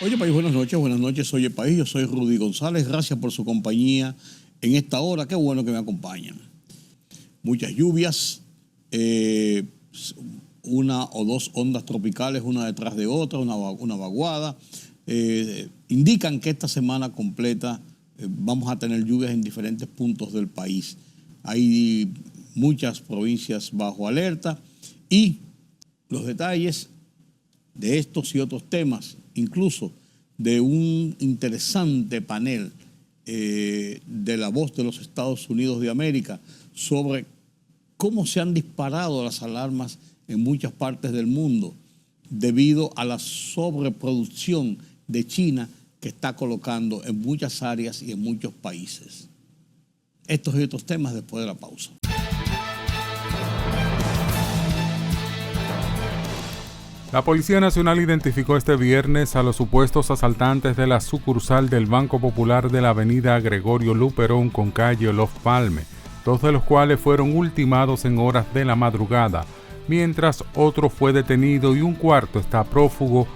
Oye, país, buenas noches, oye, país, yo soy Rudy González, gracias por su compañía en esta hora, qué bueno que me acompañan. Muchas lluvias, una o dos ondas tropicales, una detrás de otra, una vaguada, indican que esta semana completa vamos a tener lluvias en diferentes puntos del país. Hay muchas provincias bajo alerta y los detalles de estos y otros temas, incluso de un interesante panel de La Voz de los Estados Unidos de América sobre cómo se han disparado las alarmas en muchas partes del mundo debido a la sobreproducción de China que está colocando en muchas áreas y en muchos países. Estos y otros temas después de la pausa. La Policía Nacional identificó este viernes a los supuestos asaltantes de la sucursal del Banco Popular de la avenida Gregorio Luperón con calle Olof Palme, dos de los cuales fueron ultimados en horas de la madrugada, mientras otro fue detenido y un cuarto está prófugo,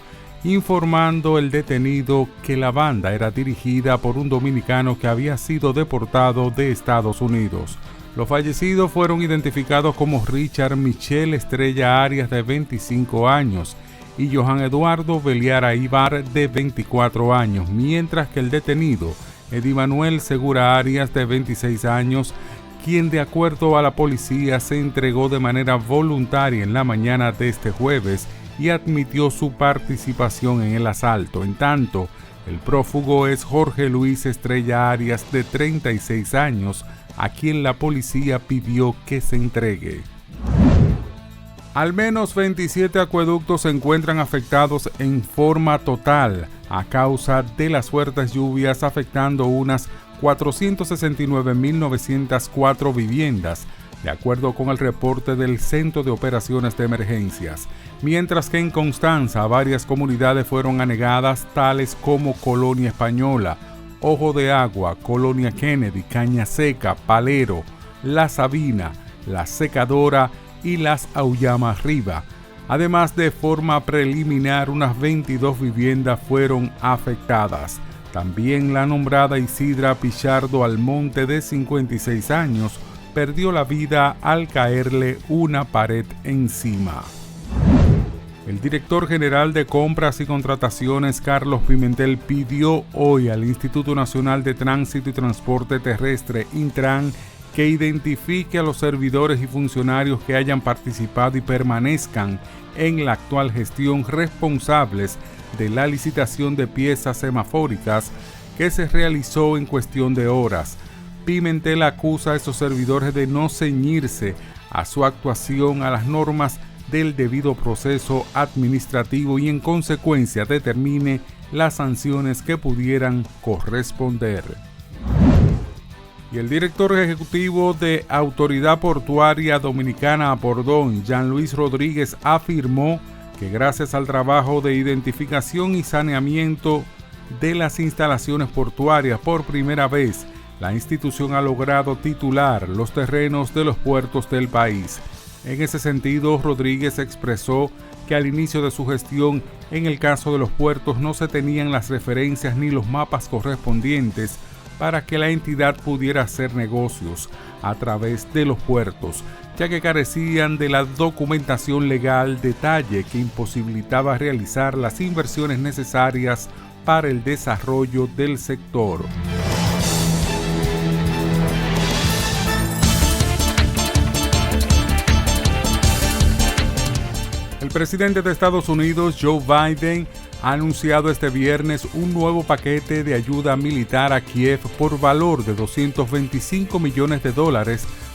informando el detenido que la banda era dirigida por un dominicano que había sido deportado de Estados Unidos. Los fallecidos fueron identificados como Richard Michel Estrella Arias, de 25 años, y Johan Eduardo Beliara Ibar, de 24 años, mientras que el detenido, Eddie Manuel Segura Arias, de 26 años, quien de acuerdo a la policía se entregó de manera voluntaria en la mañana de este jueves y admitió su participación en el asalto. En tanto, el prófugo es Jorge Luis Estrella Arias, de 36 años, a quien la policía pidió que se entregue. Al menos 27 acueductos se encuentran afectados en forma total a causa de las fuertes lluvias, afectando unas 469.904 viviendas, de acuerdo con el reporte del Centro de Operaciones de Emergencias, mientras que en Constanza varias comunidades fueron anegadas, tales como Colonia Española, Ojo de Agua, Colonia Kennedy, Caña Seca, Palero, La Sabina, La Secadora y Las Auyamas Arriba. Además, de forma preliminar, unas 22 viviendas fueron afectadas. También la nombrada Isidra Pichardo Almonte, de 56 años, perdió la vida al caerle una pared encima. El director general de Compras y Contrataciones, Carlos Pimentel, pidió hoy al Instituto Nacional de Tránsito y Transporte Terrestre, Intran, que identifique a los servidores y funcionarios que hayan participado y permanezcan en la actual gestión responsables de la licitación de piezas semafóricas que se realizó en cuestión de horas. Pimentel acusa a esos servidores de no ceñirse a su actuación a las normas del debido proceso administrativo y en consecuencia determine las sanciones que pudieran corresponder. Y el director ejecutivo de Autoridad Portuaria Dominicana Apordón, Jean Luis Rodríguez, afirmó que gracias al trabajo de identificación y saneamiento de las instalaciones portuarias, por primera vez la institución ha logrado titular los terrenos de los puertos del país. En ese sentido, Rodríguez expresó que al inicio de su gestión, en el caso de los puertos, no se tenían las referencias ni los mapas correspondientes para que la entidad pudiera hacer negocios a través de los puertos, ya que carecían de la documentación legal, detalle que imposibilitaba realizar las inversiones necesarias para el desarrollo del sector. El presidente de Estados Unidos, Joe Biden, ha anunciado este viernes un nuevo paquete de ayuda militar a Kiev por valor de $225 millones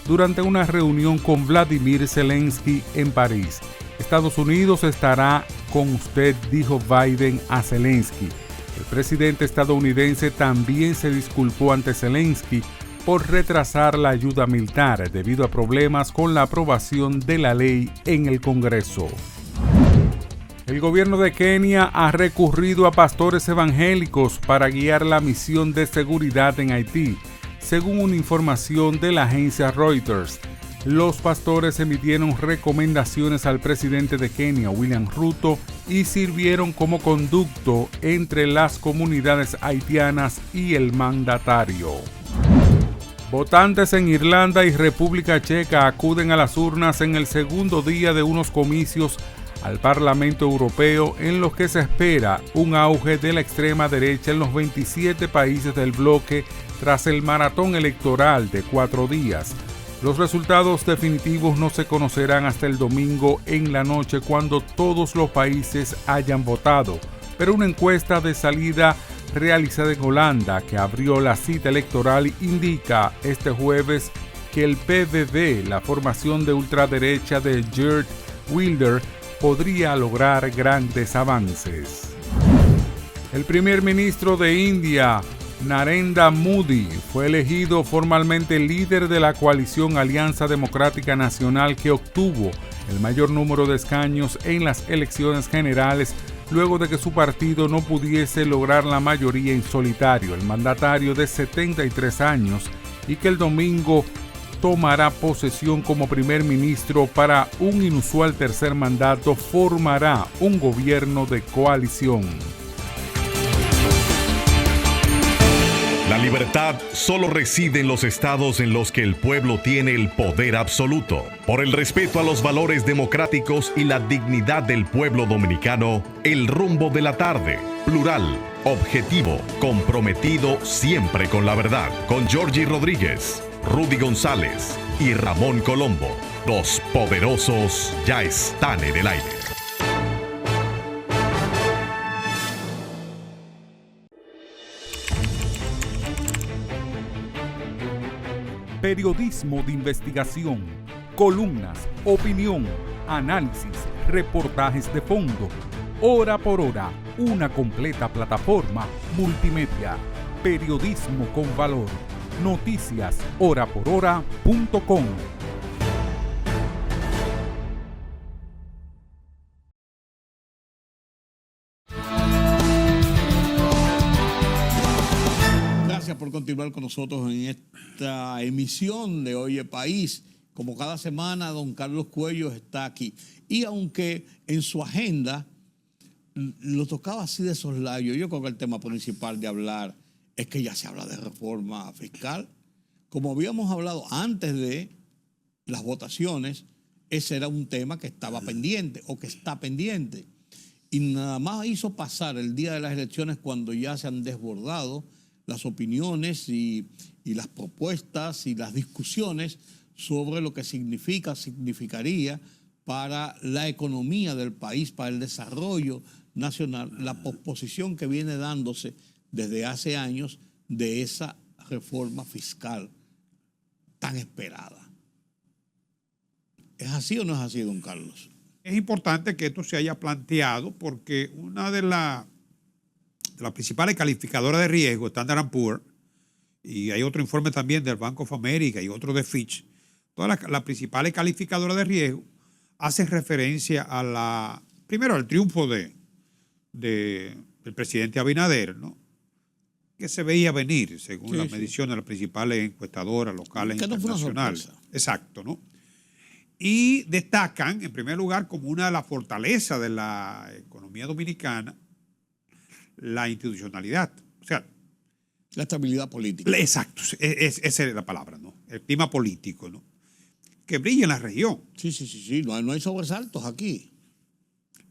durante una reunión con Vladimir Zelensky en París. Estados Unidos estará con usted, dijo Biden a Zelensky. El presidente estadounidense también se disculpó ante Zelensky por retrasar la ayuda militar debido a problemas con la aprobación de la ley en el Congreso. El gobierno de Kenia ha recurrido a pastores evangélicos para guiar la misión de seguridad en Haití, según una información de la agencia Reuters. Los pastores emitieron recomendaciones al presidente de Kenia, William Ruto, y sirvieron como conducto entre las comunidades haitianas y el mandatario. Votantes en Irlanda y República Checa acuden a las urnas en el segundo día de unos comicios al Parlamento Europeo en los que se espera un auge de la extrema derecha en los 27 países del bloque tras el maratón electoral de 4 días. Los resultados definitivos no se conocerán hasta el domingo en la noche cuando todos los países hayan votado, pero una encuesta de salida realizada en Holanda que abrió la cita electoral indica este jueves que el PVV, la formación de ultraderecha de Geert Wilders, podría lograr grandes avances. El primer ministro de India, Narendra Modi, fue elegido formalmente líder de la coalición Alianza Democrática Nacional que obtuvo el mayor número de escaños en las elecciones generales luego de que su partido no pudiese lograr la mayoría en solitario. El mandatario de 73 años y que el domingo tomará posesión como primer ministro para un inusual tercer mandato, formará un gobierno de coalición. La libertad solo reside en los estados en los que el pueblo tiene el poder absoluto. Por el respeto a los valores democráticos y la dignidad del pueblo dominicano, el rumbo de la tarde, plural, objetivo, comprometido siempre con la verdad. Con Georgie Rodríguez, Rudy González y Ramón Colombo. Los poderosos ya están en el aire. Periodismo de investigación, columnas, opinión, análisis, reportajes de fondo. Hora por hora, una completa plataforma multimedia. Periodismo con valor. Noticias horaporhora.com. Gracias por continuar con nosotros en esta emisión de Oye País. Como cada semana, don Carlos Cuello está aquí. Y aunque en su agenda lo tocaba así de soslayo, yo creo que el tema principal de hablar es que ya se habla de reforma fiscal. Como habíamos hablado antes de las votaciones, ese era un tema que estaba pendiente o que está pendiente. Y nada más hizo pasar el día de las elecciones cuando ya se han desbordado las opiniones y las propuestas y las discusiones sobre lo que significaría para la economía del país, para el desarrollo nacional, la posposición que viene dándose desde hace años de esa reforma fiscal tan esperada. ¿Es así o no es así, don Carlos? Es importante que esto se haya planteado porque una de las principales calificadoras de riesgo, Standard & Poor's, y hay otro informe también del Bank of America y otro de Fitch, todas las principales calificadoras de riesgo hacen referencia primero al triunfo del presidente Abinader, ¿no? Que se veía venir, según las mediciones de las principales encuestadoras locales e internacionales. Exacto, ¿no? Y destacan, en primer lugar, como una de las fortalezas de la economía dominicana, la institucionalidad. O sea, la estabilidad política. Exacto, esa es la palabra, ¿no? El clima político, ¿no? Que brilla en la región. Sí. No hay sobresaltos aquí.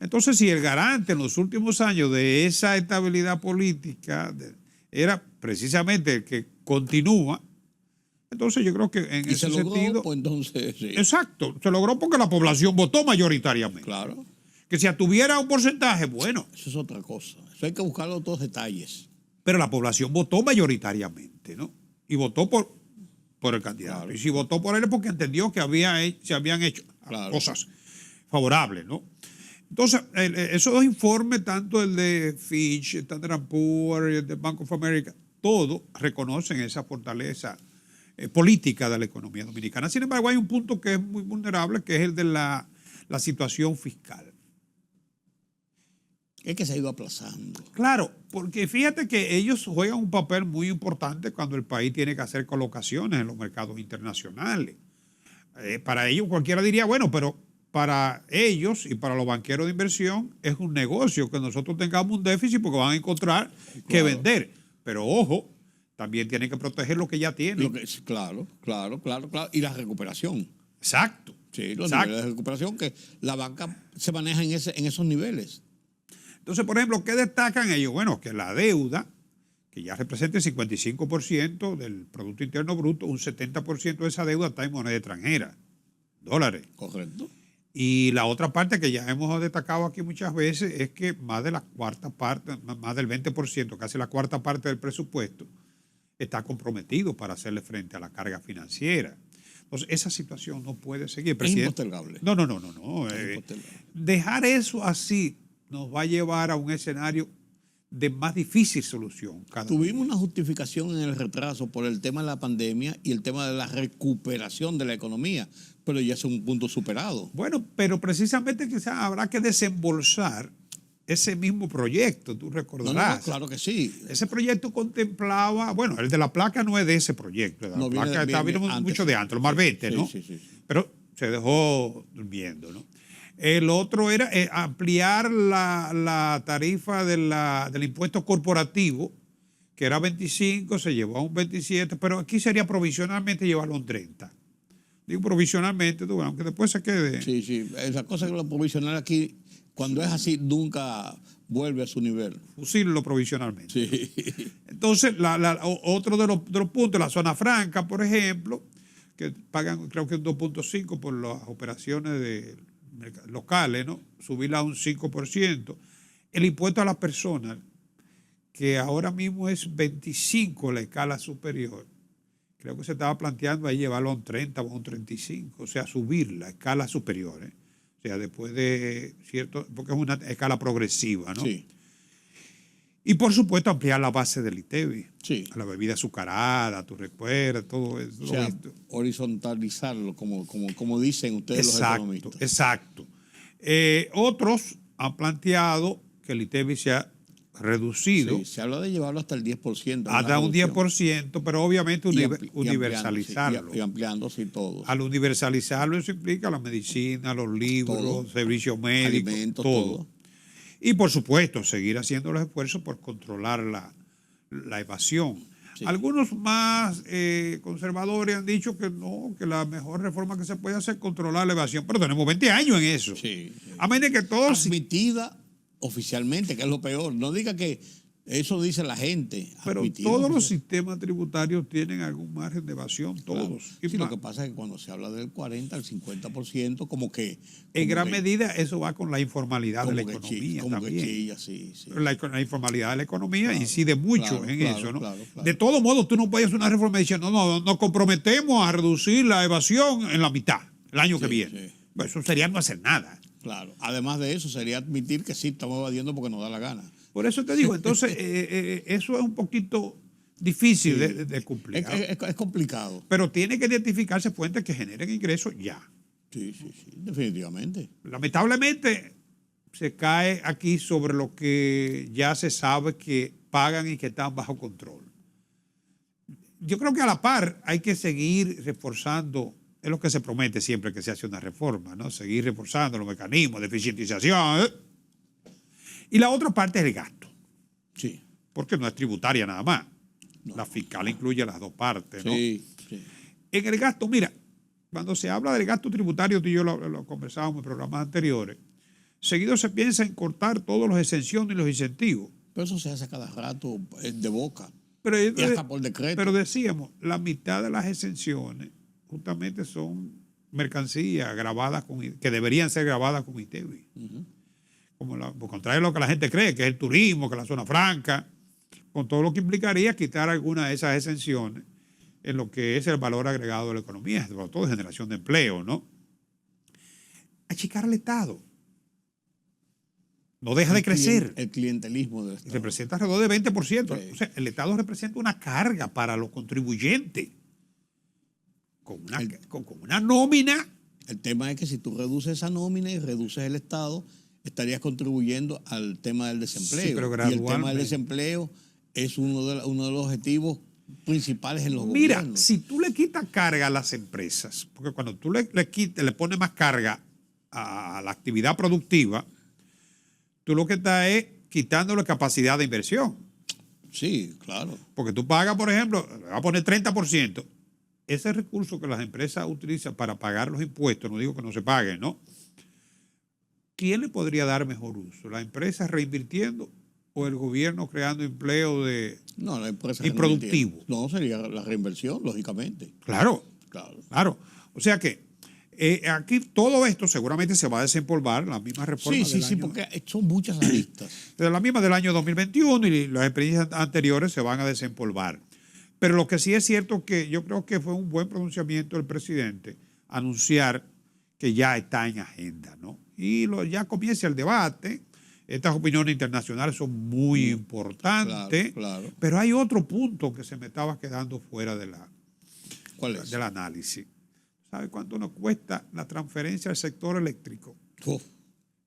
Entonces, si el garante en los últimos años de esa estabilidad política era precisamente el que continúa, entonces yo creo que en ese sentido... Pues entonces, sí. Exacto, se logró porque la población votó mayoritariamente. Claro. Que si tuviera un porcentaje, bueno. Eso es otra cosa. Eso hay que buscar los otros detalles. Pero la población votó mayoritariamente, ¿no? Y votó por el candidato. Claro. Y si votó por él es porque entendió que se habían hecho cosas favorables, ¿no? Entonces, esos dos informes, tanto el de Fitch, Standard & Poor's, el de Bank of America, todos reconocen esa fortaleza política de la economía dominicana. Sin embargo, hay un punto que es muy vulnerable, que es el de la situación fiscal. Es que se ha ido aplazando. Claro, porque fíjate que ellos juegan un papel muy importante cuando el país tiene que hacer colocaciones en los mercados internacionales. Para ellos cualquiera diría, bueno, pero para ellos y para los banqueros de inversión es un negocio que nosotros tengamos un déficit porque van a encontrar que vender. Pero ojo, también tienen que proteger lo que ya tienen. Claro. Y la recuperación. Exacto. Sí, los niveles de recuperación que la banca se maneja en esos niveles. Entonces, por ejemplo, ¿qué destacan ellos? Bueno, que la deuda, que ya representa el 55% del Producto Interno Bruto, un 70% de esa deuda está en moneda extranjera, dólares. Correcto. Y la otra parte que ya hemos destacado aquí muchas veces es que más de la cuarta parte, más del 20%, casi la cuarta parte del presupuesto, está comprometido para hacerle frente a la carga financiera. Entonces, esa situación no puede seguir. Es impostergable. No. Dejar eso así nos va a llevar a un escenario de más difícil solución. Tuvimos una justificación en el retraso por el tema de la pandemia y el tema de la recuperación de la economía, pero ya es un punto superado. Bueno, pero precisamente quizás habrá que desembolsar ese mismo proyecto, tú recordarás. No, claro que sí. Ese proyecto contemplaba, bueno, el de la placa no es de ese proyecto, la placa vino mucho de antes, los Marbete, ¿no? Sí. Pero se dejó durmiendo, ¿no? El otro era ampliar la tarifa del impuesto corporativo, que era 25, se llevó a un 27, pero aquí sería provisionalmente llevarlo a un 30. Digo provisionalmente, aunque después se quede. Sí. Esa cosa que lo provisional aquí, cuando es así, nunca vuelve a su nivel. Fusillo provisionalmente. Sí. Entonces, otro de los puntos, la zona franca, por ejemplo, que pagan creo que un 2.5 por las operaciones locales, ¿no? Subirla a un 5%. El impuesto a las personas, que ahora mismo es 25 la escala superior, creo que se estaba planteando ahí llevarlo a un 30 o a un 35, o sea, subir la escala superior, ¿eh? O sea, después de cierto, porque es una escala progresiva, ¿no? Sí. Y por supuesto ampliar la base del ITEVI. Sí. A la bebida azucarada, tú recuerdas, todo eso. O sea, horizontalizarlo, como dicen ustedes los economistas. Exacto. Otros han planteado que el ITEVI se ha reducido. Sí, se habla de llevarlo hasta el 10%. Hasta un 10%, pero obviamente universalizarlo. Y ampliando, sí, todo. Al universalizarlo eso implica la medicina, los libros, los servicios médicos, alimentos, todo. Y por supuesto, seguir haciendo los esfuerzos por controlar la evasión. Sí. Algunos más conservadores han dicho que no, que la mejor reforma que se puede hacer es controlar la evasión. Pero tenemos 20 años en eso. Sí. A menos que todos... Admitida oficialmente, que es lo peor. No diga que eso dice la gente. Pero todos los sistemas tributarios tienen algún margen de evasión, todos. Claro. Sí, lo que pasa es que cuando se habla del 40 al 50%, como que... En gran medida eso va con la informalidad de la economía también. Chilla, sí. La informalidad de la economía incide mucho en eso, ¿no? Claro. De todos modos, tú no puedes hacer una reforma diciendo, no, nos comprometemos a reducir la evasión en la mitad el año que viene. Sí. Pues eso sería no hacer nada. Claro. Además de eso, sería admitir que sí estamos evadiendo porque nos da la gana. Por eso te digo, entonces, eso es un poquito difícil de cumplir. Es complicado. Pero tiene que identificarse fuentes que generen ingresos ya. Sí, definitivamente. Lamentablemente, se cae aquí sobre lo que ya se sabe que pagan y que están bajo control. Yo creo que a la par hay que seguir reforzando, es lo que se promete siempre que se hace una reforma, ¿no? Seguir reforzando los mecanismos de eficientización, Y la otra parte es el gasto. Sí. Porque no es tributaria nada más. No. La fiscal incluye las dos partes, ¿no? Sí. En el gasto, mira, cuando se habla del gasto tributario, tú y yo lo conversábamos en programas anteriores, seguido se piensa en cortar todos los exenciones y los incentivos. Pero eso se hace cada rato de boca. Y hasta por decreto. Pero decíamos, la mitad de las exenciones justamente son mercancías grabadas que deberían ser grabadas con ITEVI. Uh-huh. Por contrario a lo que la gente cree, que es el turismo, que es la zona franca, con todo lo que implicaría quitar alguna de esas exenciones en lo que es el valor agregado de la economía, sobre todo de generación de empleo, ¿no? Achicar al Estado. No deja de crecer. El clientelismo del Estado. Representa alrededor de 20%. Sí. O sea, el Estado representa una carga para los contribuyentes. Con una nómina. El tema es que si tú reduces esa nómina y reduces el Estado, estarías contribuyendo al tema del desempleo. Sí, pero y el tema del desempleo es uno de los objetivos principales en los Mira, gobiernos. si tú le quitas carga a las empresas, porque cuando tú le pones más carga a la actividad productiva, tú lo que estás es quitándole capacidad de inversión. Sí, claro. Porque tú pagas, por ejemplo, le vas a poner 30%. Ese recurso que las empresas utilizan para pagar los impuestos, no digo que no se paguen, ¿no? ¿Quién le podría dar mejor uso? ¿La empresa reinvirtiendo o el gobierno creando empleo No, la empresa improductivo? No, sería la reinversión, lógicamente. Claro, Claro. claro. O sea que aquí todo esto seguramente se va a desempolvar, la misma reforma Sí, porque son muchas aristas. de la misma del año 2021 y las experiencias anteriores se van a desempolvar. Pero lo que sí es cierto que yo creo que fue un buen pronunciamiento del presidente anunciar que ya está en agenda, ¿no? Y ya comienza el debate. Estas opiniones internacionales son muy importantes, Claro. pero hay otro punto que se me estaba quedando fuera ¿Cuál es? del análisis. ¿Sabe cuánto nos cuesta la transferencia al sector eléctrico? Uf,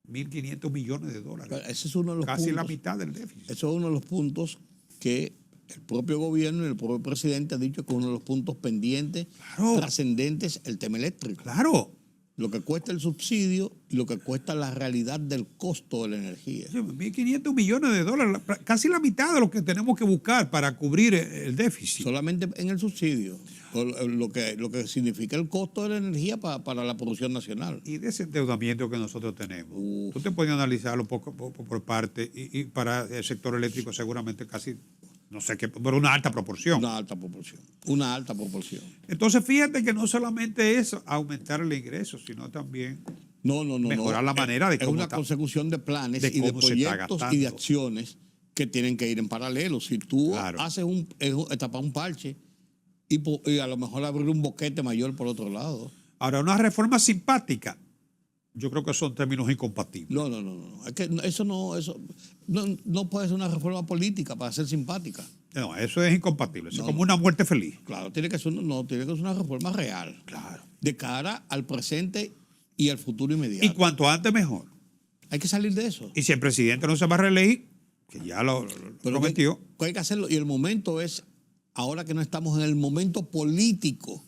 1.500 millones de dólares. ese es uno de los Casi puntos. la mitad del déficit. Eso es uno de los puntos que el propio gobierno y el propio presidente ha dicho que es uno de los puntos pendientes, Claro. trascendentes, el tema eléctrico. Claro. Lo que cuesta el subsidio y lo que cuesta la realidad del costo de la energía. 1.500 millones de dólares, casi la mitad de lo que tenemos que buscar para cubrir el déficit. Solamente en el subsidio, lo que significa el costo de la energía para la producción nacional. Y de ese endeudamiento que nosotros tenemos. Tú te puedes analizarlo poco por parte y para el sector eléctrico seguramente casi, no sé qué, pero una alta proporción. Una alta proporción. Entonces fíjate que no solamente es aumentar el ingreso, sino también No. mejorar la manera de es cómo una está, consecución de planes de y de cómo se está proyectos gastando. y de acciones que tienen que ir en paralelo. Si tú Claro. haces tapar un parche y a lo mejor abrir un boquete mayor por otro lado. Ahora, una reforma simpática, yo creo que son términos incompatibles. No. Es que eso no puede ser una reforma política para ser simpática. No, eso es incompatible. Eso No, es como una muerte feliz. Claro, tiene que ser una reforma real. Claro. De cara al presente y al futuro inmediato. Y cuanto antes mejor. Hay que salir de eso. Y si el presidente no se va a reelegir, que ya lo prometió. Que hay que hacerlo. Y el momento es, ahora que no estamos en el momento político,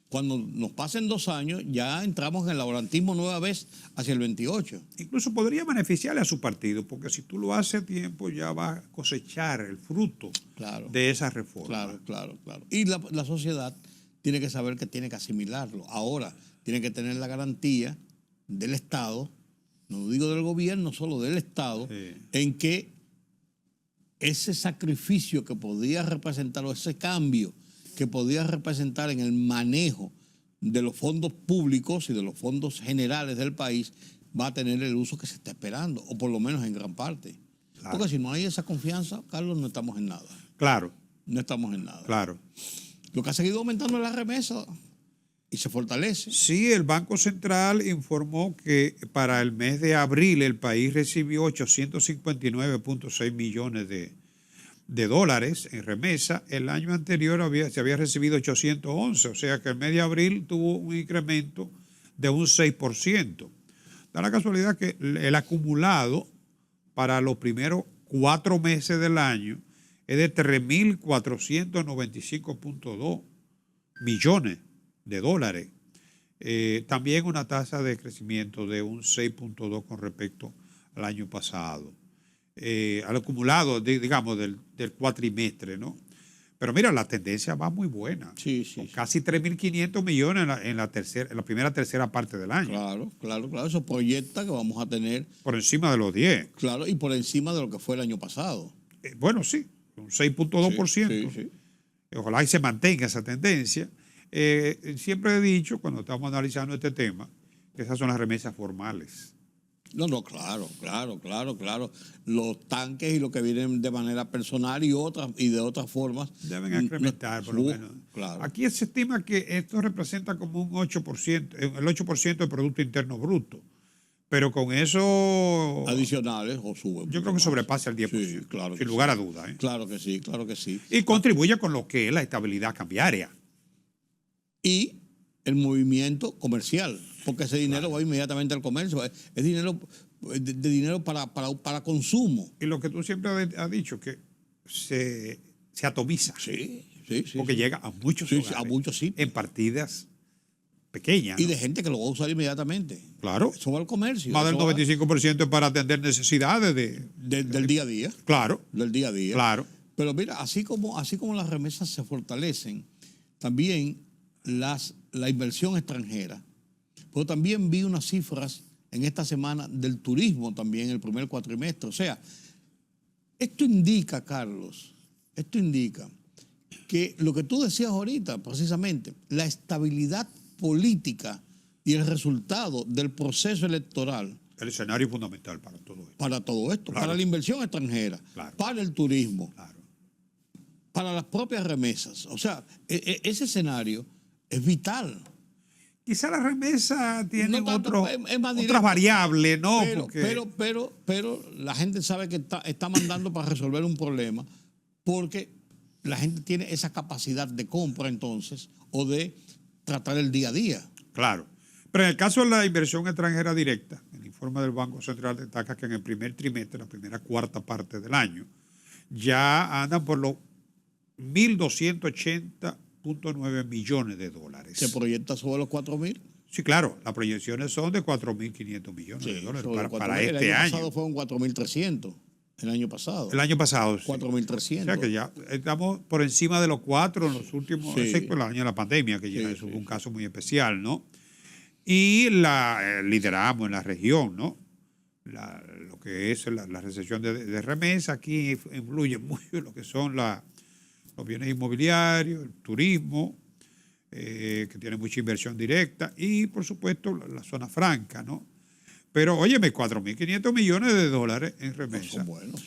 cuando nos pasen 2 años, ya entramos en el laborantismo nueva vez hacia el 28. Incluso podría beneficiarle a su partido, porque si tú lo haces a tiempo, ya va a cosechar el fruto Claro. de esa reforma. Claro. Y la sociedad tiene que saber que tiene que asimilarlo. Ahora, tiene que tener la garantía del Estado, no digo del gobierno, solo del Estado, Sí. en que ese sacrificio que podía representar, o ese cambio que podía representar en el manejo de los fondos públicos y de los fondos generales del país, va a tener el uso que se está esperando, o por lo menos en gran parte. Claro. Porque si no hay esa confianza, Carlos, no estamos en nada. Claro, No estamos en nada. claro. Lo que ha seguido aumentando es la remesa y se fortalece. Sí, el Banco Central informó que para el mes de abril el país recibió 859.6 millones de dólares en remesa. El año anterior se había recibido 811, o sea que el mes de abril tuvo un incremento de un 6%. Da la casualidad que el acumulado para los primeros 4 meses del año es de 3.495.2 millones de dólares. También una tasa de crecimiento de un 6.2 con respecto al año pasado. Al acumulado, digamos, del cuatrimestre, ¿no? Pero mira, la tendencia va muy buena. Sí. Con casi 3.500 millones en la primera tercera parte del año. Claro. Eso proyecta que vamos a tener, Por encima de los 10. claro, y por encima de lo que fue el año pasado. Bueno, sí, un 6.2%. Sí. Ojalá y se mantenga esa tendencia. Siempre he dicho, cuando estamos analizando este tema, que esas son las remesas formales. No, claro. Los tanques y lo que vienen de manera personal y de otras formas. Deben incrementar, por lo menos. Claro. Aquí se estima que esto representa como un 8%, el 8% del Producto Interno Bruto. Pero con eso, Adicionales o suben. yo creo que sobrepasa el 10%. Sí, claro. Sin lugar a dudas. Claro que sí. Y contribuye con lo que es la estabilidad cambiaria. Y el movimiento comercial, porque ese dinero va inmediatamente al comercio, es dinero de dinero para consumo. Y lo que tú siempre has dicho, que se atomiza. Sí. Sí, porque llega a muchos sí, hogares, a muchos sitios. en partidas pequeñas. Y ¿no? de gente que lo va a usar inmediatamente. Claro. Eso va al comercio. Más del eso va 95% es para atender necesidades del día a día. Claro, Del día a día. claro. Pero mira, así como las remesas se fortalecen, también la inversión extranjera. Pero también vi unas cifras en esta semana del turismo también, el primer cuatrimestre. O sea, esto indica, Carlos, que lo que tú decías ahorita, precisamente, la estabilidad política y el resultado del proceso electoral. El escenario fundamental para todo esto. Para todo esto, claro. para la inversión extranjera, claro. para el turismo, claro. para las propias remesas. O sea, ese escenario es vital. Quizá la remesa tiene No tanto, es más directo, otras variables, ¿no? Pero la gente sabe que está mandando para resolver un problema porque la gente tiene esa capacidad de compra entonces o de tratar el día a día. Claro. Pero en el caso de la inversión extranjera directa, el informe del Banco Central destaca que en el primer trimestre, la primera cuarta parte del año, ya andan por los 1.280.9 millones de dólares. ¿Se proyecta sobre los 4.000? Sí, claro. Las proyecciones son de 4.500 millones de dólares para este año. El año. año pasado fueron 4.300. El año pasado. El año pasado, sí. 4.300. O sea que ya estamos por encima de los 4 en los últimos, Sí. excepto el año de la pandemia, que ya Sí, eso sí, fue un caso muy especial, ¿no? Y lideramos en la región, ¿no? Lo que es la recepción de remesa, aquí influye mucho lo que son los bienes inmobiliarios, el turismo, que tiene mucha inversión directa, y por supuesto la zona franca, ¿no? Pero óyeme, 4.500 millones de dólares en remesa. Son buenos.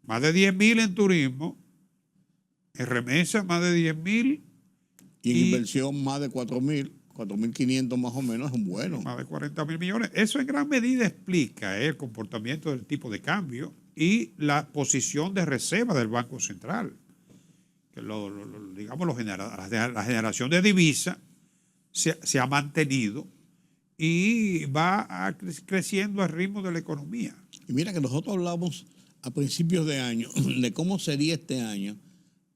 Más de 10.000 en turismo, en remesa más de 10.000. Y en inversión más de 4.000, 4.500 más o menos, es un bueno. Más de 40.000 millones. Eso en gran medida explica el comportamiento del tipo de cambio y la posición de reserva del Banco Central. Que digamos, la generación de divisa se ha mantenido y va creciendo al ritmo de la economía. Y mira que nosotros hablamos a principios de año de cómo sería este año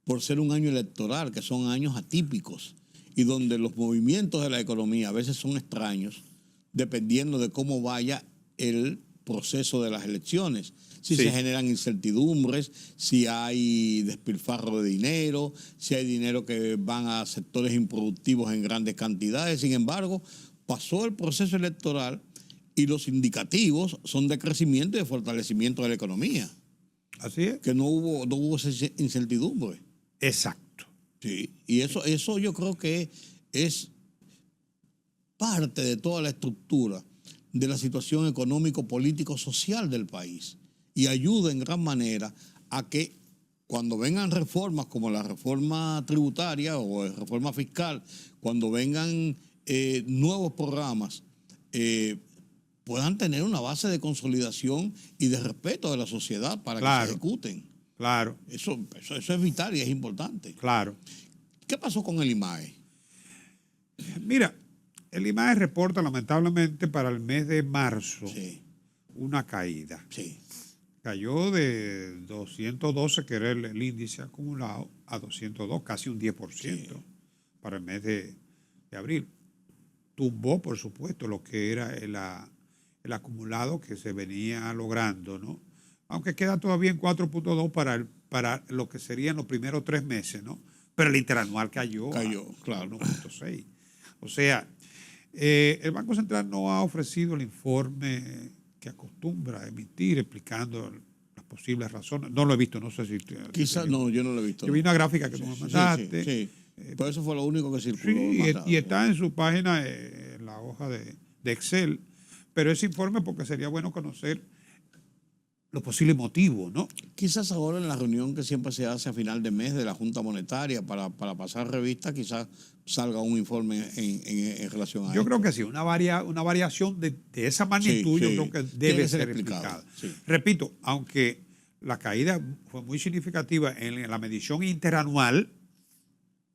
por ser un año electoral, que son años atípicos y donde los movimientos de la economía a veces son extraños dependiendo de cómo vaya el proceso de las elecciones. Si Sí. se generan incertidumbres, si hay despilfarro de dinero, si hay dinero que van a sectores improductivos en grandes cantidades. Sin embargo, pasó el proceso electoral y los indicativos son de crecimiento y de fortalecimiento de la economía. Así es. Que no hubo esa incertidumbre. Exacto. Sí. Y eso yo creo que es parte de toda la estructura de la situación económico-político-social del país. Y ayuda en gran manera a que cuando vengan reformas como la reforma tributaria o la reforma fiscal, cuando vengan nuevos programas, puedan tener una base de consolidación y de respeto de la sociedad para que se ejecuten. Claro. Eso es vital y es importante. Claro. ¿Qué pasó con el IMAE? Mira, el IMAE reporta lamentablemente para el mes de marzo una caída. Sí. Cayó de 212, que era el índice acumulado, a 202, casi un 10% para el mes de abril. Tumbó, por supuesto, lo que era el acumulado que se venía logrando, ¿no? Aunque queda todavía en 4.2 para lo que serían los primeros 3 meses, ¿no? Pero el interanual cayó claro, 1.6. O sea, el Banco Central no ha ofrecido el informe que acostumbra a emitir explicando las posibles razones. No lo he visto, no sé si... Quizás no, yo no lo he visto. Yo vi una gráfica que tú me mandaste. Sí. Pero eso fue lo único que circuló. Sí, y está en su página, en la hoja de Excel. Pero ese informe, porque sería bueno conocer los posibles motivos, ¿no? Quizás ahora en la reunión que siempre se hace a final de mes de la Junta Monetaria para pasar revista, quizás salga un informe en relación a Yo esto. creo que sí, una variación de esa magnitud yo creo que debe ser explicada. Sí. Repito, aunque la caída fue muy significativa en la medición interanual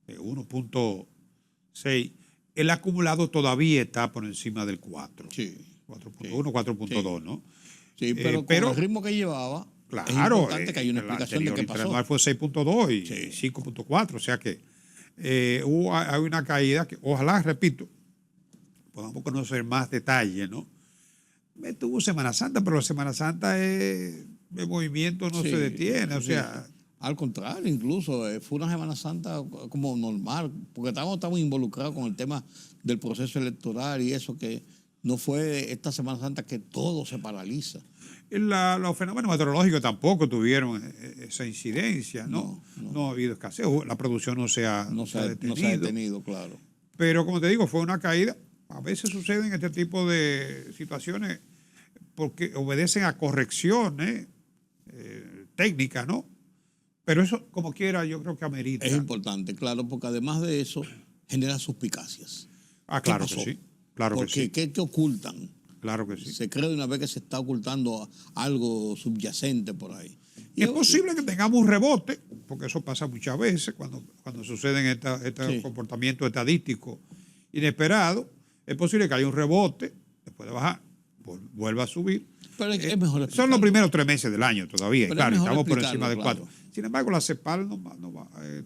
de 1.6, el acumulado todavía está por encima del 4. Sí. 4.1, 4.2, ¿no? Sí, pero con el ritmo que llevaba, Claro. Es importante que haya una explicación de qué pasó. El anual fue 6.2 y Sí. 5.4, o sea que hay una caída que, ojalá, repito, podamos conocer más detalles, ¿no? Tuvo Semana Santa, pero la Semana Santa el movimiento no Sí, se detiene, o sí. sea... Al contrario, incluso fue una Semana Santa como normal, porque estamos involucrados con el tema del proceso electoral y eso, que no fue esta Semana Santa que todo se paraliza. Los fenómenos meteorológicos tampoco tuvieron esa incidencia, ¿no? No. No ha habido escasez, la producción no se ha detenido. No se ha detenido, claro. Pero como te digo, fue una caída. A veces suceden este tipo de situaciones porque obedecen a correcciones técnicas, ¿no? Pero eso, como quiera, yo creo que amerita. Es importante, claro, porque además de eso genera suspicacias. Claro ¿Qué que pasó? sí. Claro que sí. ¿Qué ocultan? Claro que sí. Se cree de una vez que se está ocultando algo subyacente por ahí. Y es posible que tengamos un rebote, porque eso pasa muchas veces cuando suceden estos comportamientos estadísticos inesperados. Es posible que haya un rebote, después de bajar, vuelva a subir. Pero es mejor explicarlo. Son los primeros 3 meses del año todavía, Pero claro, es mejor estamos por encima de explicarlo, 4. Sin embargo, la CEPAL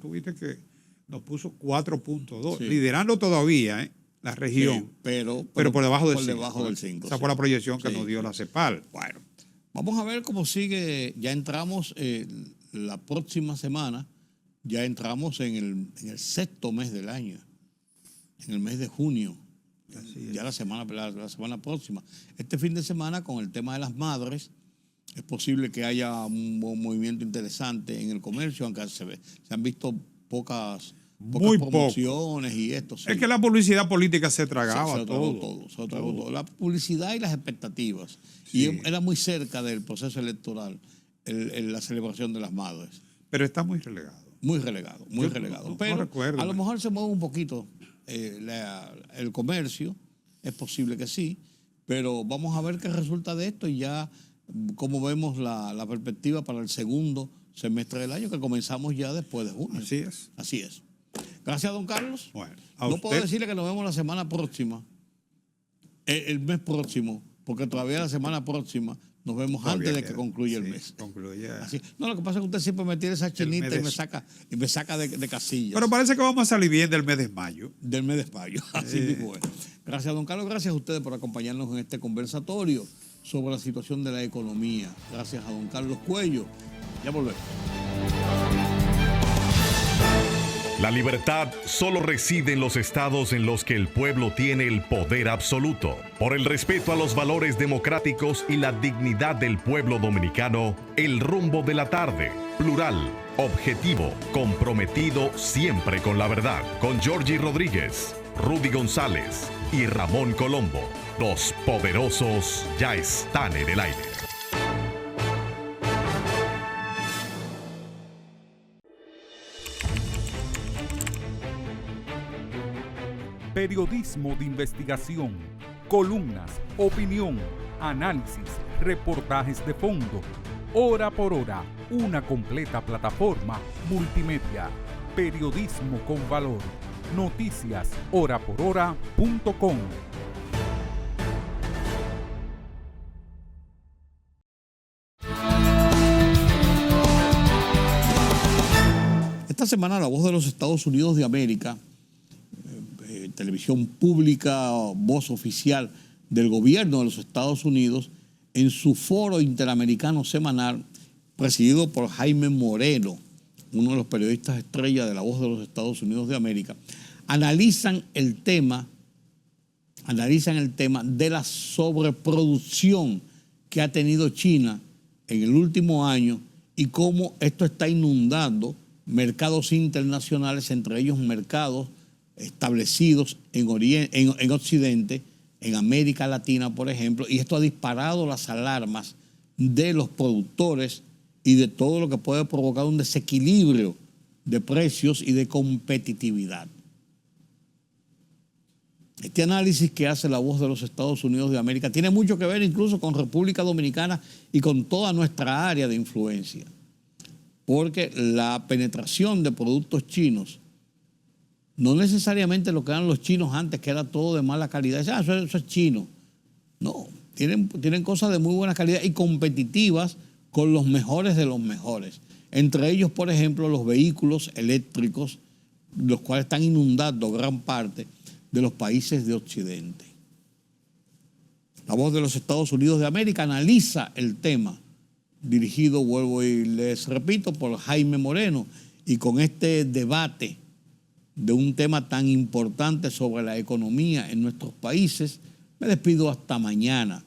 tuviste que nos puso 4.2, Sí. liderando todavía la región, Sí, pero por debajo del 5. debajo del 5. Esa fue la proyección que Sí. nos dio la CEPAL. Bueno, vamos a ver cómo sigue. Ya entramos la próxima semana, ya entramos en el sexto mes del año, en el mes de junio. Ya la semana próxima. Este fin de semana, con el tema de las madres, es posible que haya un movimiento interesante en el comercio, aunque se han visto pocas Muy promociones y esto. Sí. Es que la publicidad política se tragaba Se lo tragó todo. Se lo tragó todo. La publicidad y las expectativas. Sí. Y era muy cerca del proceso electoral la celebración de las madres. Pero está muy relegado. Muy relegado, muy Yo relegado. no Pero recuerdo. a lo mejor se mueve un poquito el comercio, es posible que sí, pero vamos a ver qué resulta de esto y ya cómo vemos la perspectiva para el segundo semestre del año, que comenzamos ya después de junio. Así es. Así es. Gracias, don Carlos. Bueno, No puedo decirle que nos vemos la semana próxima, el mes próximo, porque todavía la semana próxima nos vemos Todavía antes de queda. que concluya el Sí, mes. concluye. Así. No, lo que pasa es que usted siempre me tira esa chinita mes y me saca de casillas. Pero parece que vamos a salir bien del mes de mayo. Del mes de mayo. Así mismo es. Gracias, don Carlos. Gracias a ustedes por acompañarnos en este conversatorio sobre la situación de la economía. Gracias a don Carlos Cuello. Ya volvemos. La libertad solo reside en los estados en los que el pueblo tiene el poder absoluto. Por el respeto a los valores democráticos y la dignidad del pueblo dominicano, el rumbo de la tarde, plural, objetivo, comprometido siempre con la verdad. Con Georgie Rodríguez, Rudy González y Ramón Colombo. Los poderosos ya están en el aire. Periodismo de investigación, columnas, opinión, análisis, reportajes de fondo. Hora por hora, una completa plataforma multimedia. Periodismo con valor. Noticias horaporhora.com. Esta semana La Voz de los Estados Unidos de América, televisión pública, voz oficial del gobierno de los Estados Unidos, en su foro interamericano semanal, presidido por Jaime Moreno, uno de los periodistas estrella de La Voz de los Estados Unidos de América, analizan el tema de la sobreproducción que ha tenido China en el último año y cómo esto está inundando mercados internacionales, entre ellos mercados establecidos en Occidente, en América Latina, por ejemplo, y esto ha disparado las alarmas de los productores y de todo lo que puede provocar un desequilibrio de precios y de competitividad. Este análisis que hace La Voz de los Estados Unidos de América tiene mucho que ver incluso con República Dominicana y con toda nuestra área de influencia, porque la penetración de productos chinos, no necesariamente lo que eran los chinos antes, que era todo de mala calidad. Eso es chino. No, tienen cosas de muy buena calidad y competitivas con los mejores de los mejores. Entre ellos, por ejemplo, los vehículos eléctricos, los cuales están inundando gran parte de los países de Occidente. La Voz de los Estados Unidos de América analiza el tema, dirigido, vuelvo y les repito, por Jaime Moreno, y con este debate de un tema tan importante sobre la economía en nuestros países, me despido hasta mañana.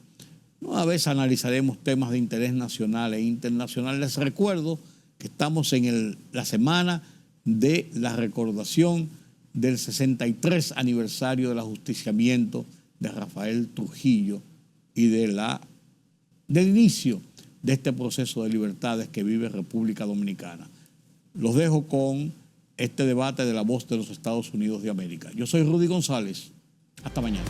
Una vez analizaremos temas de interés nacional e internacional. Les recuerdo que estamos en la semana de la recordación del 63 aniversario del ajusticiamiento de Rafael Trujillo y del inicio de este proceso de libertades que vive República Dominicana. Los dejo con este debate de La Voz de los Estados Unidos de América. Yo soy Rudy González. Hasta mañana.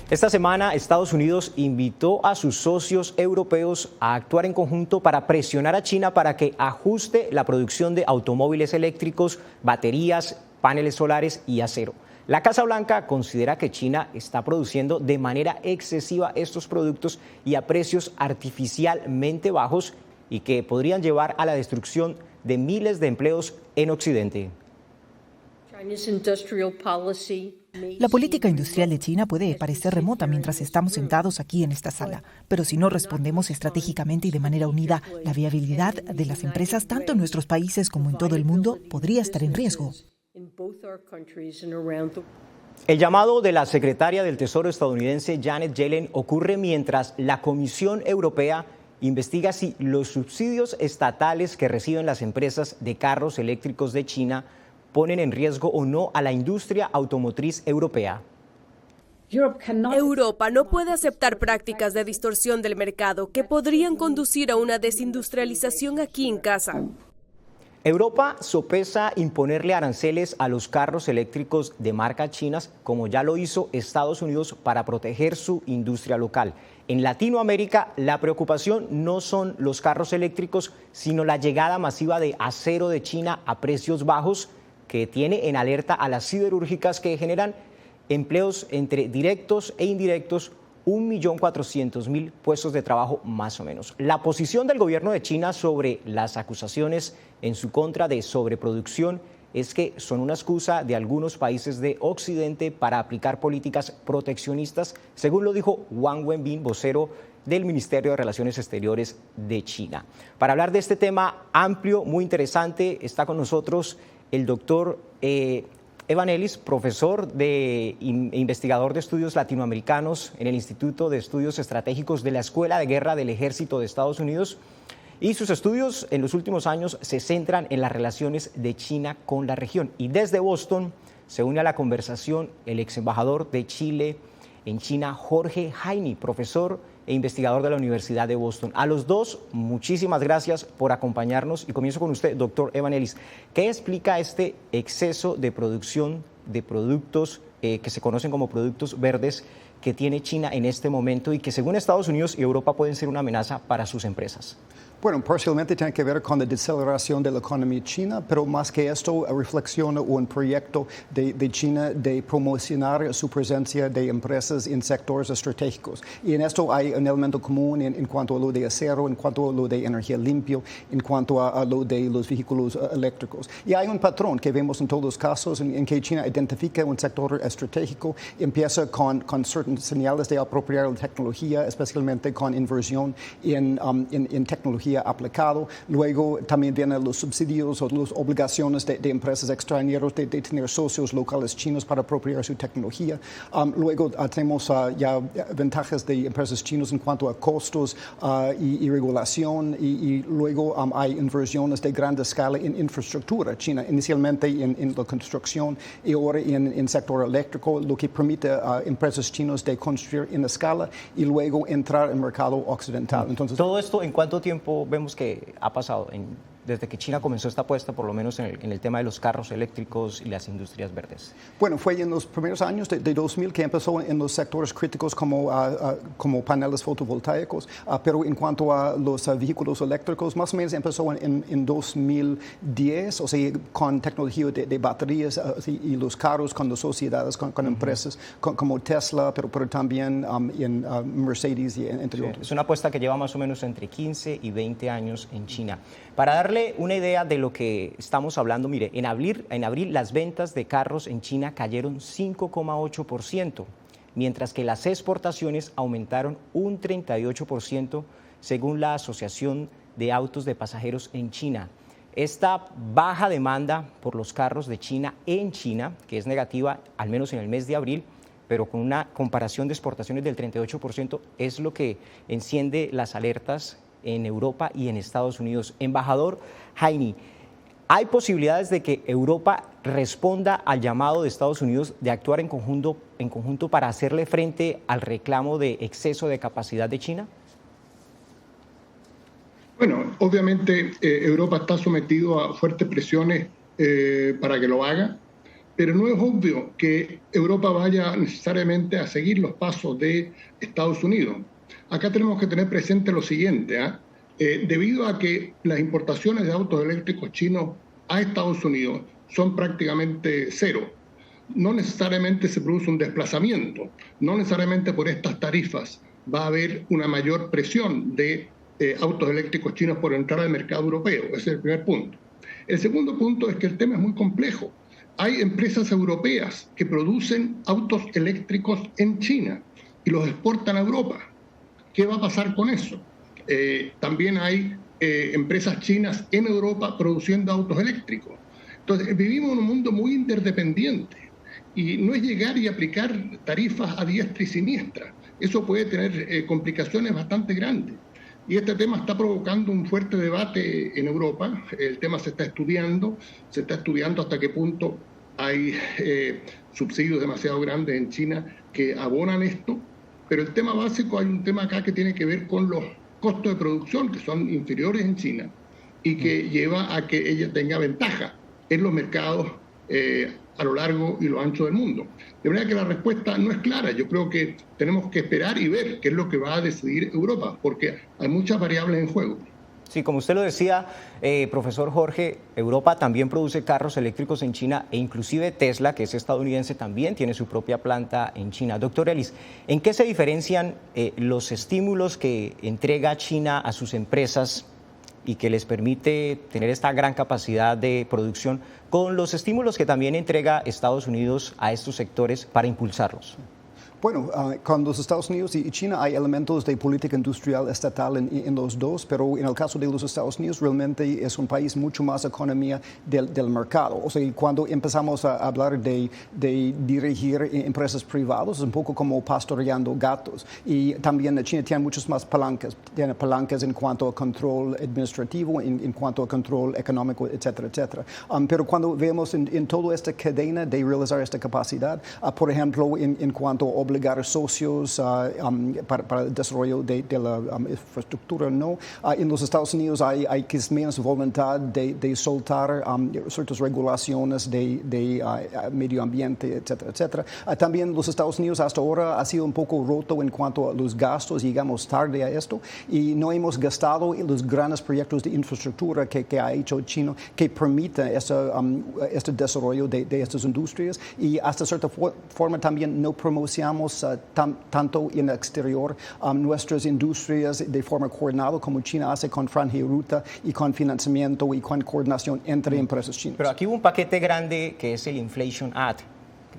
Esta semana, Estados Unidos invitó a sus socios europeos a actuar en conjunto para presionar a China para que ajuste la producción de automóviles eléctricos, baterías, paneles solares y acero. La Casa Blanca considera que China está produciendo de manera excesiva estos productos y a precios artificialmente bajos y que podrían llevar a la destrucción de miles de empleos en Occidente. La política industrial de China puede parecer remota mientras estamos sentados aquí en esta sala, pero si no respondemos estratégicamente y de manera unida, la viabilidad de las empresas, tanto en nuestros países como en todo el mundo, podría estar en riesgo. El llamado de la secretaria del Tesoro estadounidense Janet Yellen ocurre mientras la Comisión Europea investiga si los subsidios estatales que reciben las empresas de carros eléctricos de China ponen en riesgo o no a la industria automotriz europea. Europa no puede aceptar prácticas de distorsión del mercado que podrían conducir a una desindustrialización aquí en casa. Europa sopesa imponerle aranceles a los carros eléctricos de marca chinas, como ya lo hizo Estados Unidos para proteger su industria local. En Latinoamérica, la preocupación no son los carros eléctricos, sino la llegada masiva de acero de China a precios bajos, que tiene en alerta a las siderúrgicas que generan empleos entre directos e indirectos, 1.400.000 puestos de trabajo más o menos. La posición del gobierno de China sobre las acusaciones en su contra de sobreproducción es que son una excusa de algunos países de Occidente para aplicar políticas proteccionistas, según lo dijo Wang Wenbin, vocero del Ministerio de Relaciones Exteriores de China. Para hablar de este tema amplio, muy interesante, está con nosotros el doctor Evan Ellis, profesor e investigador de estudios latinoamericanos en el Instituto de Estudios Estratégicos de la Escuela de Guerra del Ejército de Estados Unidos. Y sus estudios en los últimos años se centran en las relaciones de China con la región. Y desde Boston se une a la conversación el ex embajador de Chile en China, Jorge Jaini, profesor e investigador de la Universidad de Boston. A los dos, muchísimas gracias por acompañarnos. Y comienzo con usted, doctor Evan Ellis. ¿Qué explica este exceso de producción de productos que se conocen como productos verdes que tiene China en este momento y que según Estados Unidos y Europa pueden ser una amenaza para sus empresas? Bueno, parcialmente tiene que ver con la deceleración de la economía china, pero más que esto reflexiona un proyecto de China de promocionar su presencia de empresas en sectores estratégicos. Y en esto hay un elemento común en cuanto a lo de acero, en cuanto a lo de energía limpia, en cuanto a lo de los vehículos eléctricos. Y hay un patrón que vemos en todos los casos en que China identifica un sector estratégico, empieza con ciertas señales de apropiar la tecnología, especialmente con inversión en tecnología aplicado. Luego también vienen los subsidios o las obligaciones de empresas extranjeras de tener socios locales chinos para apropiar su tecnología. Luego tenemos ya ventajas de empresas chinas en cuanto a costos y regulación. Y luego hay inversiones de gran escala en infraestructura china, inicialmente en la construcción y ahora en el sector eléctrico, lo que permite a empresas chinas de construir en escala y luego entrar al mercado occidental. Entonces, ¿todo esto en cuánto tiempo vemos que ha pasado? desde que China comenzó esta apuesta, por lo menos en el tema de los carros eléctricos y las industrias verdes? Bueno, fue en los primeros años de 2000 que empezó en los sectores críticos como paneles fotovoltaicos, pero en cuanto a los vehículos eléctricos, más o menos empezó en 2010, o sea, con tecnología de baterías y los carros con las sociedades, con empresas como Tesla, pero también en Mercedes y entre otros. Es una apuesta que lleva más o menos entre 15 y 20 años en China. Para darle una idea de lo que estamos hablando, mire, en abril las ventas de carros en China cayeron 5,8%, mientras que las exportaciones aumentaron un 38%, según la Asociación de Autos de Pasajeros en China. Esta baja demanda por los carros de China en China, que es negativa al menos en el mes de abril, pero con una comparación de exportaciones del 38%, es lo que enciende las alertas en Europa y en Estados Unidos. Embajador Jaime, ¿hay posibilidades de que Europa responda al llamado de Estados Unidos de actuar en conjunto para hacerle frente al reclamo de exceso de capacidad de China? Bueno, obviamente Europa está sometido a fuertes presiones para que lo haga, pero no es obvio que Europa vaya necesariamente a seguir los pasos de Estados Unidos. Acá tenemos que tener presente lo siguiente, debido a que las importaciones de autos eléctricos chinos a Estados Unidos son prácticamente cero, no necesariamente se produce un desplazamiento, no necesariamente por estas tarifas va a haber una mayor presión de autos eléctricos chinos por entrar al mercado europeo. Ese es el primer punto. El segundo punto es que el tema es muy complejo. Hay empresas europeas que producen autos eléctricos en China y los exportan a Europa. ¿Qué va a pasar con eso? También hay empresas chinas en Europa produciendo autos eléctricos. Entonces, vivimos en un mundo muy interdependiente y no es llegar y aplicar tarifas a diestra y siniestra. Eso puede tener complicaciones bastante grandes. Y este tema está provocando un fuerte debate en Europa. El tema se está estudiando hasta qué punto hay subsidios demasiado grandes en China que abonan esto. Pero el tema básico, hay un tema acá que tiene que ver con los costos de producción, que son inferiores en China, y que lleva a que ella tenga ventaja en los mercados a lo largo y lo ancho del mundo. De manera que la respuesta no es clara. Yo creo que tenemos que esperar y ver qué es lo que va a decidir Europa, porque hay muchas variables en juego. Sí, como usted lo decía, profesor Jorge, Europa también produce carros eléctricos en China e inclusive Tesla, que es estadounidense, también tiene su propia planta en China. Doctor Ellis, ¿en qué se diferencian los estímulos que entrega China a sus empresas y que les permite tener esta gran capacidad de producción con los estímulos que también entrega Estados Unidos a estos sectores para impulsarlos? Bueno, con los Estados Unidos y China hay elementos de política industrial estatal en los dos, pero en el caso de los Estados Unidos realmente es un país mucho más economía del mercado. O sea, cuando empezamos a hablar de dirigir empresas privadas, es un poco como pastoreando gatos. Y también China tiene muchas más palancas. Tiene palancas en cuanto a control administrativo, en cuanto a control económico, etcétera, etcétera. Pero cuando vemos en toda esta cadena de realizar esta capacidad, por ejemplo, en cuanto a obligar socios para el desarrollo de la infraestructura, ¿no? En los Estados Unidos hay menos voluntad de soltar ciertas regulaciones de medio ambiente, etcétera, etcétera. También los Estados Unidos hasta ahora ha sido un poco roto en cuanto a los gastos, llegamos tarde a esto y no hemos gastado en los grandes proyectos de infraestructura que ha hecho China que permita este desarrollo de estas industrias y hasta cierta forma también no promocionamos tanto en el exterior nuestras industrias de forma coordinada como China hace con Franja y Ruta y con financiamiento y con coordinación entre empresas chinas. Pero aquí hubo un paquete grande que es el Inflation Act,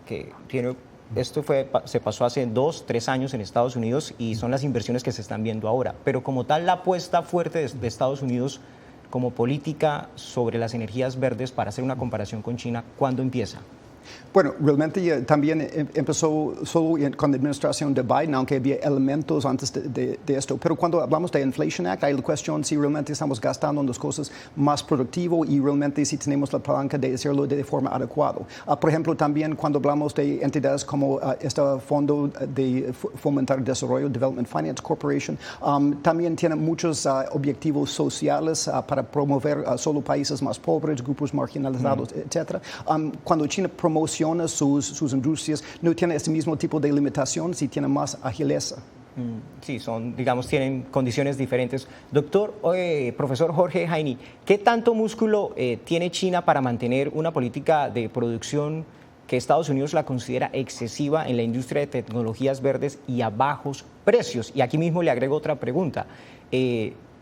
que tiene... Esto se pasó hace 2-3 años en Estados Unidos y son las inversiones que se están viendo ahora. Pero como tal, la apuesta fuerte de Estados Unidos como política sobre las energías verdes, para hacer una comparación con China, ¿cuándo empieza? Bueno, realmente también empezó solo con la administración de Biden, aunque había elementos antes de esto. Pero cuando hablamos de Inflation Act, hay la cuestión si realmente estamos gastando en las cosas más productivo y realmente si tenemos la palanca de hacerlo de forma adecuada. Por ejemplo, también cuando hablamos de entidades como este Fondo de Fomentar el Desarrollo, Development Finance Corporation, también tiene muchos objetivos sociales para promover solo países más pobres, grupos marginalizados, etc. Cuando China promociona sus industrias, no tiene este mismo tipo de limitaciones y tiene más agileza. Sí, tienen condiciones diferentes. Profesor Jorge Jaini, ¿qué tanto músculo tiene China para mantener una política de producción que Estados Unidos la considera excesiva en la industria de tecnologías verdes y a bajos precios? Y aquí mismo le agrego otra pregunta.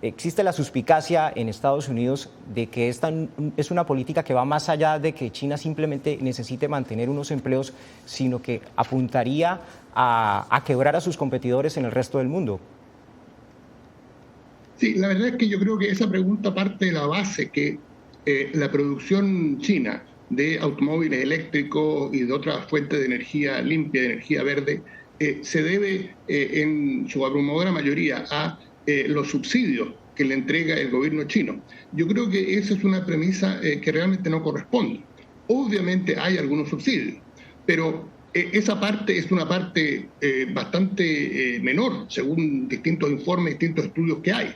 Existe la suspicacia en Estados Unidos de que esta es una política que va más allá de que China simplemente necesite mantener unos empleos, sino que apuntaría a quebrar a sus competidores en el resto del mundo. Sí, la verdad es que yo creo que esa pregunta parte de la base que la producción china de automóviles eléctricos y de otras fuentes de energía limpia, de energía verde, se debe en su abrumadora mayoría a los subsidios que le entrega el gobierno chino. Yo creo que esa es una premisa que realmente no corresponde. Obviamente hay algunos subsidios, pero esa parte es una parte bastante menor, según distintos informes, distintos estudios que hay.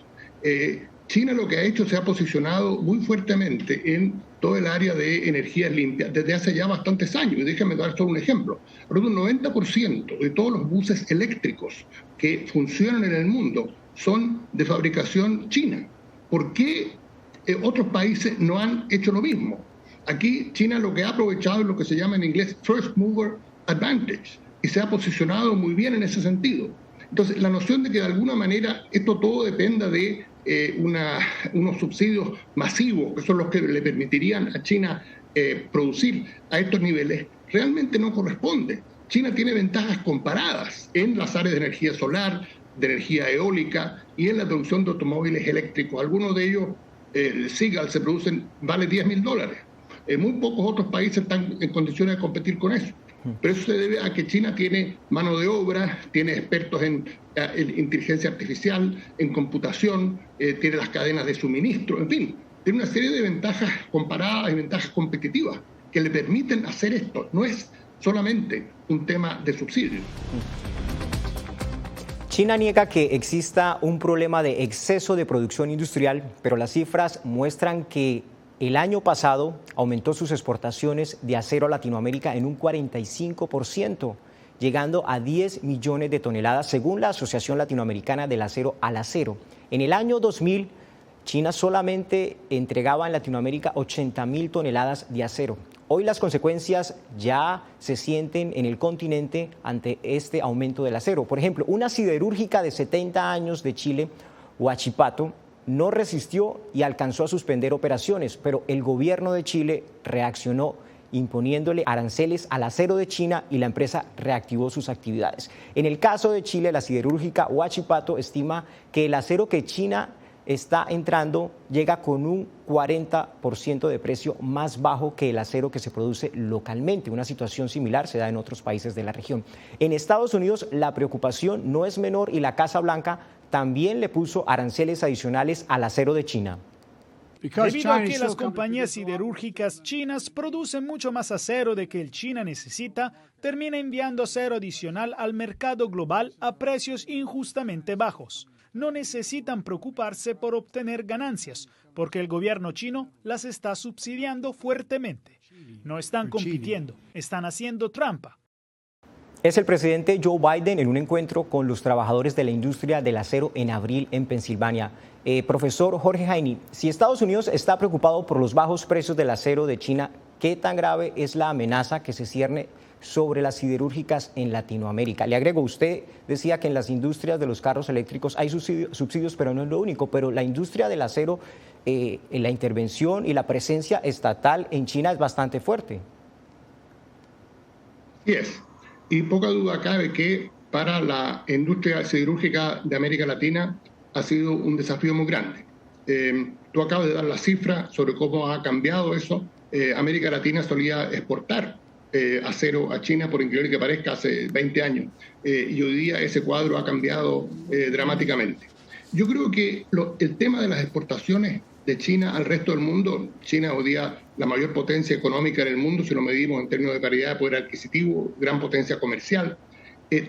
China lo que ha hecho se ha posicionado muy fuertemente en todo el área de energías limpias desde hace ya bastantes años. Y déjame dar solo un ejemplo. Un 90% de todos los buses eléctricos que funcionan en el mundo son de fabricación china. ¿Por qué otros países no han hecho lo mismo? Aquí China lo que ha aprovechado es lo que se llama en inglés First Mover Advantage y se ha posicionado muy bien en ese sentido. Entonces, la noción de que de alguna manera esto todo dependa de unos subsidios masivos, que son los que le permitirían a China producir a estos niveles, realmente no corresponde. China tiene ventajas comparadas en las áreas de energía solar, de energía eólica y en la producción de automóviles eléctricos. Algunos de ellos, el Seagull, se producen, vale $10,000. Muy pocos otros países están en condiciones de competir con eso. Pero eso se debe a que China tiene mano de obra, tiene expertos en inteligencia artificial, en computación, tiene las cadenas de suministro, en fin, tiene una serie de ventajas comparadas y ventajas competitivas que le permiten hacer esto. No es solamente un tema de subsidios. China niega que exista un problema de exceso de producción industrial, pero las cifras muestran que el año pasado aumentó sus exportaciones de acero a Latinoamérica en un 45%, llegando a 10 millones de toneladas, según la Asociación Latinoamericana del Acero al Acero. En el año 2000, China solamente entregaba en Latinoamérica 80,000 toneladas de acero. Hoy las consecuencias ya se sienten en el continente ante este aumento del acero. Por ejemplo, una siderúrgica de 70 años de Chile, Huachipato, no resistió y alcanzó a suspender operaciones, pero el gobierno de Chile reaccionó imponiéndole aranceles al acero de China y la empresa reactivó sus actividades. En el caso de Chile, la siderúrgica Huachipato estima que el acero que China está entrando llega con un 40% de precio más bajo que el acero que se produce localmente. Una situación similar se da en otros países de la región. En Estados Unidos la preocupación no es menor y la Casa Blanca también le puso aranceles adicionales al acero de China. Debido a que las compañías siderúrgicas chinas producen mucho más acero de que el China necesita, termina enviando acero adicional al mercado global a precios injustamente bajos. No necesitan preocuparse por obtener ganancias, porque el gobierno chino las está subsidiando fuertemente. No están compitiendo, están haciendo trampa. Es el presidente Joe Biden en un encuentro con los trabajadores de la industria del acero en abril en Pensilvania. Profesor Jorge Jaini, si Estados Unidos está preocupado por los bajos precios del acero de China, ¿qué tan grave es la amenaza que se cierne sobre las siderúrgicas en Latinoamérica? Le agrego, usted decía que en las industrias de los carros eléctricos hay subsidios, pero no es lo único, pero la industria del acero, la intervención y la presencia estatal en China es bastante fuerte. Sí es. Y poca duda cabe que para la industria siderúrgica de América Latina ha sido un desafío muy grande. Tú acabas de dar la cifra sobre cómo ha cambiado eso. América Latina solía exportar acero a China, por increíble que parezca, hace 20 años. Y hoy día ese cuadro ha cambiado dramáticamente. Yo creo que el tema de las exportaciones de China al resto del mundo, China hoy día la mayor potencia económica en el mundo, si lo medimos en términos de paridad de poder adquisitivo, gran potencia comercial,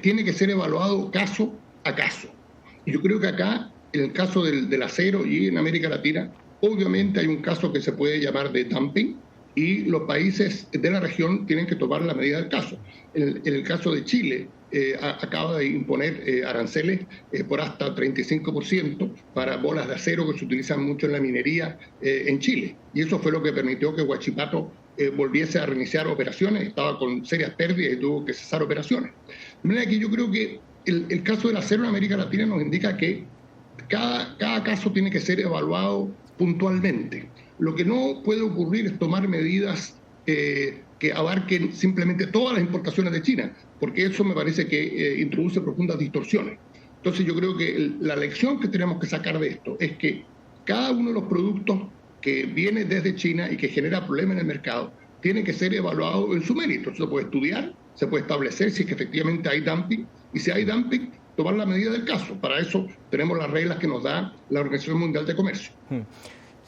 tiene que ser evaluado caso a caso. Y yo creo que acá, en el caso del acero y en América Latina, obviamente hay un caso que se puede llamar de dumping y los países de la región tienen que tomar la medida del caso. En el caso de Chile, acaba de imponer aranceles por hasta 35% para bolas de acero que se utilizan mucho en la minería en Chile. Y eso fue lo que permitió que Huachipato volviese a reiniciar operaciones. Estaba con serias pérdidas y tuvo que cesar operaciones. De manera que yo creo que el caso del acero en América Latina nos indica que cada caso tiene que ser evaluado puntualmente. Lo que no puede ocurrir es tomar medidas que abarquen simplemente todas las importaciones de China, porque eso me parece que introduce profundas distorsiones. Entonces yo creo que la lección que tenemos que sacar de esto es que cada uno de los productos que viene desde China y que genera problemas en el mercado tiene que ser evaluado en su mérito. Se puede estudiar, se puede establecer si es que efectivamente hay dumping, y si hay dumping, tomar la medida del caso. Para eso tenemos las reglas que nos da la Organización Mundial de Comercio.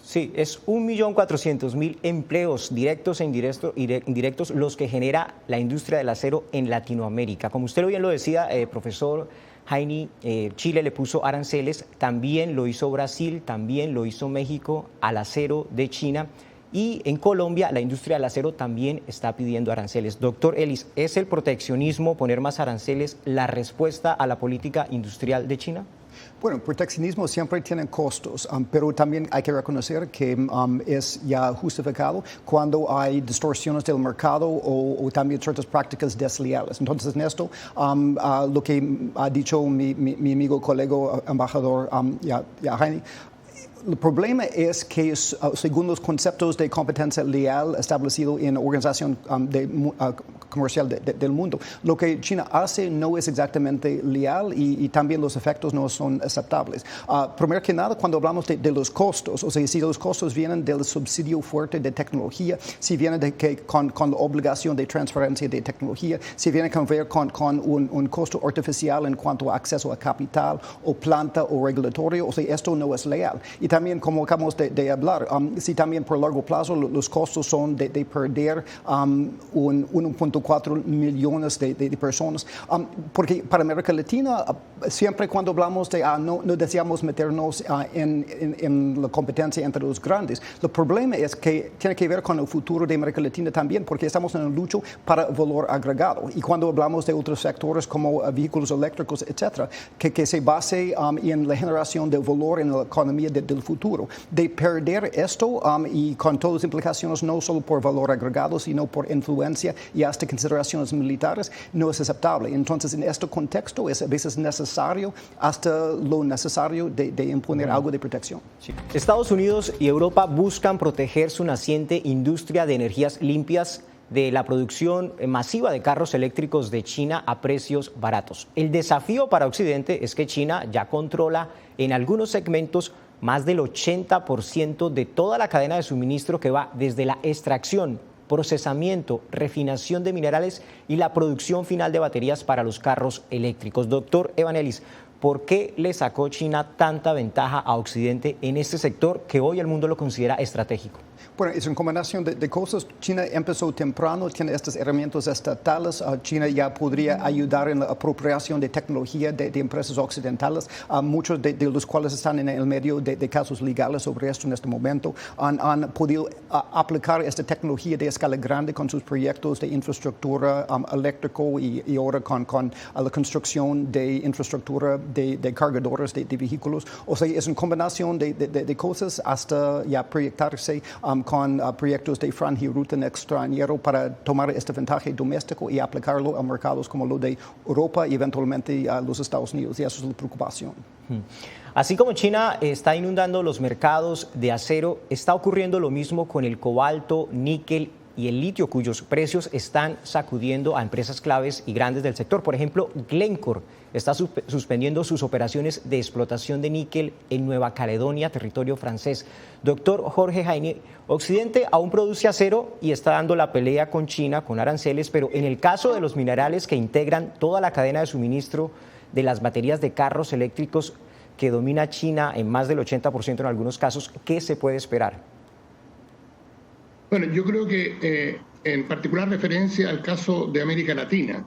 Sí, es 1.400.000 empleos directos e indirectos los que genera la industria del acero en Latinoamérica. Como usted bien lo decía, profesor Jaime, Chile le puso aranceles, también lo hizo Brasil, también lo hizo México al acero de China. Y en Colombia la industria del acero también está pidiendo aranceles. Doctor Ellis, ¿es el proteccionismo, poner más aranceles, la respuesta a la política industrial de China? Bueno, el proteccionismo siempre tiene costos, pero también hay que reconocer que es ya justificado cuando hay distorsiones del mercado o también ciertas prácticas desleales. Entonces, en esto, lo que ha dicho mi amigo, colega, embajador Jaime, el problema es que, según los conceptos de competencia leal establecidos en la Organización Comercial del Mundo, lo que China hace no es exactamente leal y también los efectos no son aceptables. Primero que nada, cuando hablamos de los costos, o sea, si los costos vienen del subsidio fuerte de tecnología, si vienen con la obligación de transferencia de tecnología, si viene con ver con un costo artificial en cuanto a acceso a capital o planta o regulatorio, o sea, esto no es leal. Y también, como acabamos de hablar, si también por largo plazo los costos son de perder 1.4 millones de personas, porque para América Latina, siempre cuando hablamos de no deseamos meternos en la competencia entre los grandes, el problema es que tiene que ver con el futuro de América Latina también, porque estamos en el lucha para valor agregado. Y cuando hablamos de otros sectores como vehículos eléctricos, etcétera, que se base en la generación de valor en la economía del futuro, de perder esto y con todas las implicaciones no solo por valor agregado, sino por influencia y hasta consideraciones militares, no es aceptable. Entonces, en este contexto es a veces necesario, hasta lo necesario, de imponer algo de protección. Sí. Estados Unidos y Europa buscan proteger su naciente industria de energías limpias de la producción masiva de carros eléctricos de China a precios baratos. El desafío para Occidente es que China ya controla en algunos segmentos más del 80% de toda la cadena de suministro que va desde la extracción, procesamiento, refinación de minerales y la producción final de baterías para los carros eléctricos. Doctor Evan Ellis, ¿por qué le sacó China tanta ventaja a Occidente en este sector que hoy el mundo lo considera estratégico? Bueno, es una combinación de cosas. China empezó temprano, tiene estas herramientas estatales. China ya podría ayudar en la apropiación de tecnología de empresas occidentales, muchos de los cuales están en el medio de casos legales sobre esto en este momento. Han podido aplicar esta tecnología de escala grande con sus proyectos de infraestructura eléctrico y ahora con la construcción de infraestructura de cargadores de vehículos. O sea, es una combinación de cosas hasta ya proyectarse con proyectos de franja y ruta en extranjero para tomar este ventaja doméstico y aplicarlo a mercados como lo de Europa y eventualmente a los Estados Unidos. Y eso es la preocupación. Así como China está inundando los mercados de acero, está ocurriendo lo mismo con el cobalto, níquel y el litio, cuyos precios están sacudiendo a empresas claves y grandes del sector. Por ejemplo, Glencore está suspendiendo sus operaciones de explotación de níquel en Nueva Caledonia, territorio francés. Doctor Jorge Jaini, Occidente aún produce acero y está dando la pelea con China, con aranceles, pero en el caso de los minerales que integran toda la cadena de suministro de las baterías de carros eléctricos que domina China en más del 80% en algunos casos, ¿qué se puede esperar? Bueno, yo creo que en particular referencia al caso de América Latina,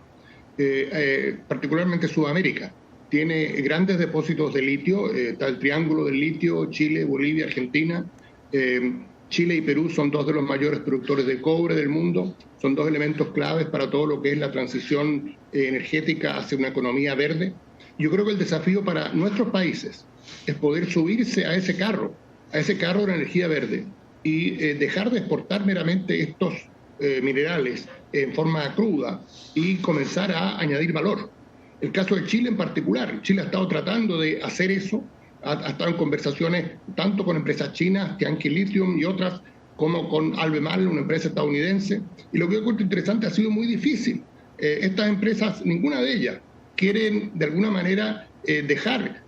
particularmente Sudamérica, tiene grandes depósitos de litio, está el triángulo del litio, Chile, Bolivia, Argentina. Chile y Perú son dos de los mayores productores de cobre del mundo, son dos elementos claves para todo lo que es la transición energética hacia una economía verde. Yo creo que el desafío para nuestros países es poder subirse a ese carro de la energía verde, y dejar de exportar meramente estos minerales en forma cruda y comenzar a añadir valor. El caso de Chile en particular, Chile ha estado tratando de hacer eso, ha estado en conversaciones tanto con empresas chinas, Tianqi Lithium y otras, como con Albemarle, una empresa estadounidense, y lo que yo encuentro interesante, ha sido muy difícil. Estas empresas, ninguna de ellas, quieren de alguna manera dejar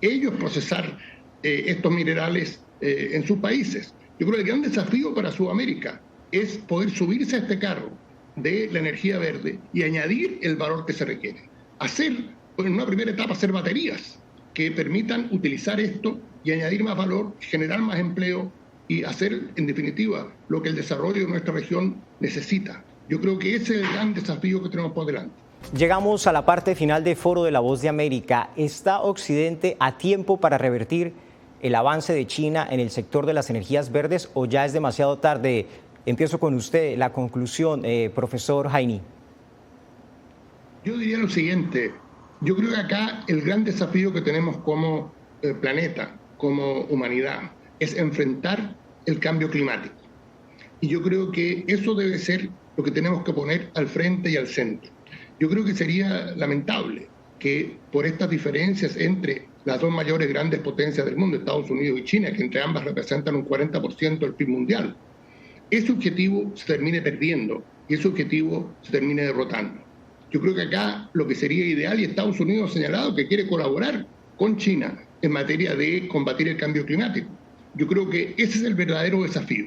ellos procesar estos minerales en sus países. Yo creo que el gran desafío para Sudamérica es poder subirse a este carro de la energía verde y añadir el valor que se requiere. En una primera etapa, hacer baterías que permitan utilizar esto y añadir más valor, generar más empleo y hacer, en definitiva, lo que el desarrollo de nuestra región necesita. Yo creo que ese es el gran desafío que tenemos por delante. Llegamos a la parte final de Foro de la Voz de América. ¿Está Occidente a tiempo para revertir el avance de China en el sector de las energías verdes o ya es demasiado tarde? Empiezo con usted, la conclusión, profesor Jaini. Yo diría lo siguiente, yo creo que acá el gran desafío que tenemos como planeta, como humanidad, es enfrentar el cambio climático. Y yo creo que eso debe ser lo que tenemos que poner al frente y al centro. Yo creo que sería lamentable que por estas diferencias entre las dos mayores grandes potencias del mundo, Estados Unidos y China, que entre ambas representan un 40% del PIB mundial, ese objetivo se termine perdiendo y ese objetivo se termine derrotando. Yo creo que acá lo que sería ideal, y Estados Unidos ha señalado que quiere colaborar con China en materia de combatir el cambio climático. Yo creo que ese es el verdadero desafío.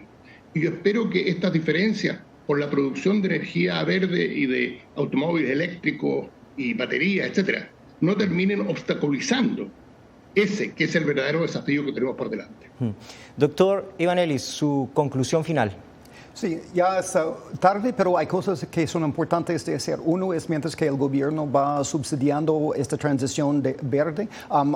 Y yo espero que estas diferencias por la producción de energía verde y de automóviles eléctricos y baterías, etcétera, no terminen obstaculizando ese que es el verdadero desafío que tenemos por delante. Doctor Evangelis, su conclusión final. Sí, ya es tarde, pero hay cosas que son importantes de hacer. Uno es, mientras que el gobierno va subsidiando esta transición verde,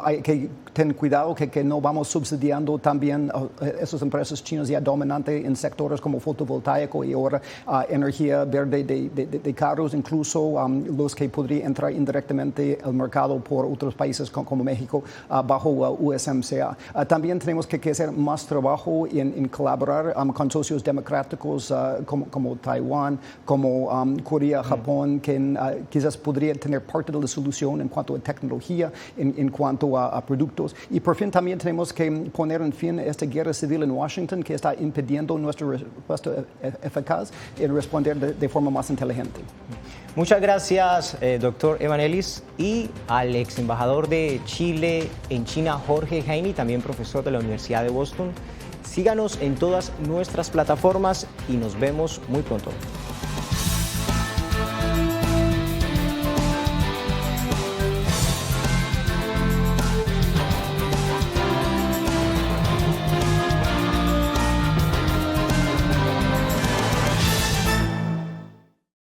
hay que tener cuidado que no vamos subsidiando también esas empresas chinas ya dominantes en sectores como fotovoltaico y ahora energía verde de carros, incluso los que podrían entrar indirectamente al mercado por otros países como México bajo USMCA. También tenemos que hacer más trabajo en colaborar con socios democráticos como Taiwán, como Corea, Japón, que quizás podría tener parte de la solución en cuanto a tecnología, en cuanto a productos. Y por fin también tenemos que poner en fin a esta guerra civil en Washington que está impidiendo nuestra respuesta eficaz y responder de forma más inteligente. Muchas gracias, doctor Evangelis, y al ex embajador de Chile en China, Jorge Jaini, también profesor de la Universidad de Boston. Síganos en todas nuestras plataformas y nos vemos muy pronto.